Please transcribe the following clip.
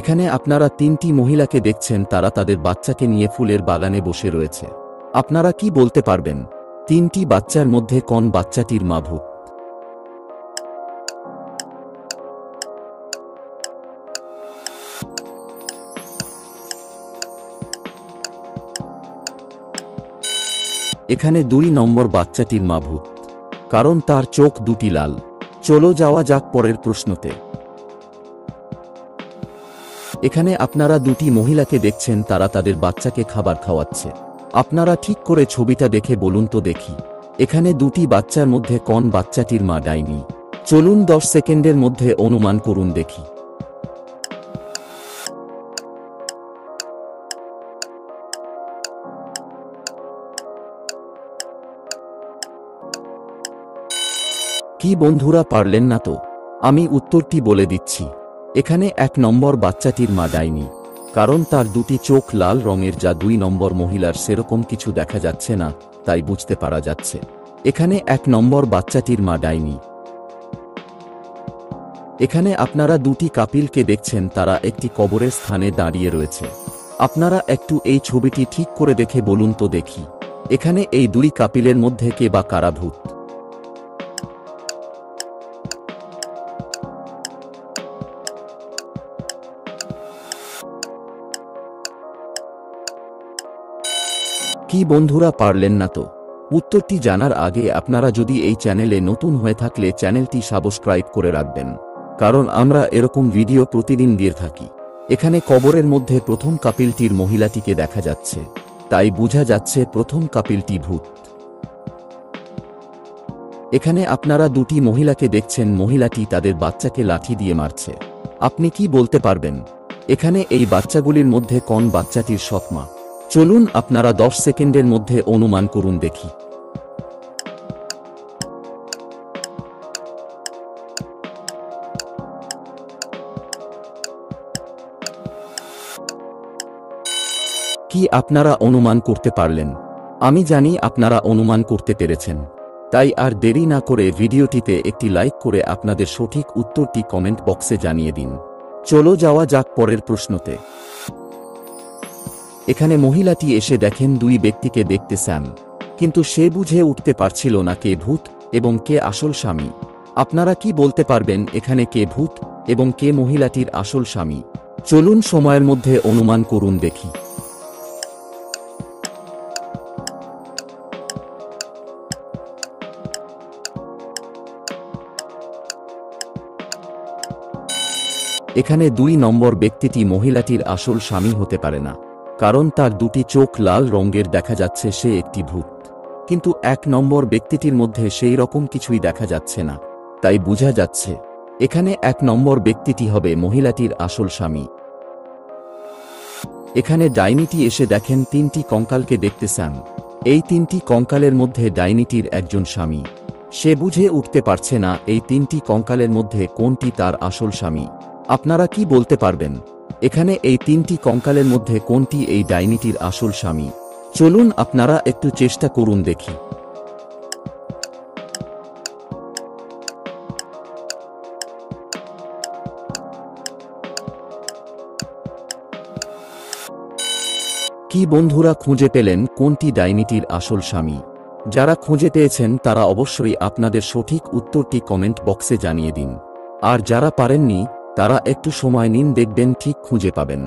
এখানে আপনারা তিনটি মহিলাকে দেখছেন, তারা তাদের বাচ্চাকে নিয়ে ফুলের বাগানে বসে রয়েছে। আপনারা কি বলতে পারবেন তিনটি বাচ্চার মধ্যে কোন বাচ্চাটির মা ভূত? এখানে ২ নম্বর বাচ্চাটির মা ভূত, কারণ তার চোখ দুটি লাল। চলো যাওয়া যাক পরের প্রশ্নতে। এখানে আপনারা দুটি মহিলাকে দেখছেন, তারা তাদের বাচ্চাকে খাবার খাওয়াচ্ছে। আপনারা ঠিক করে ছবিটা দেখে বলুন তো দেখি, এখানে দুটি বাচ্চার মধ্যে কোন বাচ্চাটির মা ডাইনি? চলুন 10 সেকেন্ডের মধ্যে অনুমান করুন দেখি। কি বন্ধুরা, পারলেন না তো? আমি উত্তরটি বলে দিচ্ছি। এখানে 1 নম্বর বাচ্চাটির মা ডাইনি, কারণ তার দুটি চোখ লাল রঙের, যা 2 নম্বর মহিলার সেরকম কিছু দেখা যাচ্ছে না, তাই বুঝতে পারা যাচ্ছে এখানে 1 নম্বর বাচ্চাটির মা ডাইনি। এখানে আপনারা দুটি কাপিলকে দেখছেন, তারা একটি কবরের স্থানে দাঁড়িয়ে রয়েছে। আপনারা একটু এই ছবিটি ঠিক করে দেখে বলুন তো দেখি, এখানে এই 2 কাপিলের মধ্যে কে বা কারা ভূত? কি বন্ধুরা, পারলেন না তো? উত্তরটি জানার আগে আপনারা যদি এই চ্যানেলে নতুন হয়ে থাকলে চ্যানেলটি সাবস্ক্রাইব করে রাখবেন, কারণ আমরা এরকম ভিডিও প্রতিদিন দিয়ে থাকি। এখানে কবরের মধ্যে প্রথম কাপিলটির মহিলাটিকে দেখা যাচ্ছে, তাই বোঝা যাচ্ছে প্রথম কাপিলটি ভূত। এখানে আপনারা দুটি মহিলাকে দেখছেন, মহিলাটি তাদের বাচ্চাকে লাঠি দিয়ে মারছে। আপনি কি বলতে পারবেন এখানে এই বাচ্চাগুলির মধ্যে কোন বাচ্চাটির সৎমা? চলুন আপনারা 10 সেকেন্ডের মধ্যে অনুমান করুন দেখি। কি আপনারা অনুমান করতে পারলেন? আমি জানি আপনারা অনুমান করতে পেরেছেন, তাই আর দেরি না করে ভিডিওটিতে একটি লাইক করে আপনাদের সঠিক উত্তরটি কমেন্ট বক্সে জানিয়ে দিন। চলো যাওয়া যাক পরের প্রশ্নতে। এখানে মহিলাটি এসে দেখেন 2 ব্যক্তিকে দেখতে চান, কিন্তু সে বুঝে উঠতে পারছিল না কে ভূত এবং কে আসল স্বামী। আপনারা কি বলতে পারবেন এখানে কে ভূত এবং কে মহিলাটির আসল স্বামী? চলুন সময়ের মধ্যে অনুমান করুন দেখি। এখানে 2 নম্বর ব্যক্তিটি মহিলাটির আসল স্বামী হতে পারে না, কারণ তার দুটি চোখ লাল রঙের দেখা যাচ্ছে সে একটি ভূত। কিন্তু 1 নম্বর ব্যক্তিটির মধ্যে সেই রকম কিছুই দেখা যাচ্ছে না, তাই বোঝা যাচ্ছে এখানে 1 নম্বর ব্যক্তিটি হবে মহিলাটির আসল স্বামী। এখানে ডাইনিটি এসে দেখেন 3টি কঙ্কালকে দেখতে চান। এই 3টি কঙ্কালের মধ্যে ডাইনিটির একজন স্বামী। সে বুঝে উঠতে পারছে না এই 3টি কঙ্কালের মধ্যে কোনটি তার আসল স্বামী। আপনারা কি বলতে পারবেন এখানে এই 3টি কঙ্কালের মধ্যে কোনটি এই ডাইনিটির আসল স্বামী? চলুন আপনারা একটু চেষ্টা করুন দেখি। কি বন্ধুরা, খুঁজে পেলেন কোনটি ডাইনিটির আসল স্বামী? যারা খুঁজে পেয়েছেন তারা অবশ্যই আপনাদের সঠিক উত্তরটি কমেন্ট বক্সে জানিয়ে দিন, আর যারা পারেননি তারা একটু সময় নিন, দেখবেন ঠিক খুঁজে পাবেন।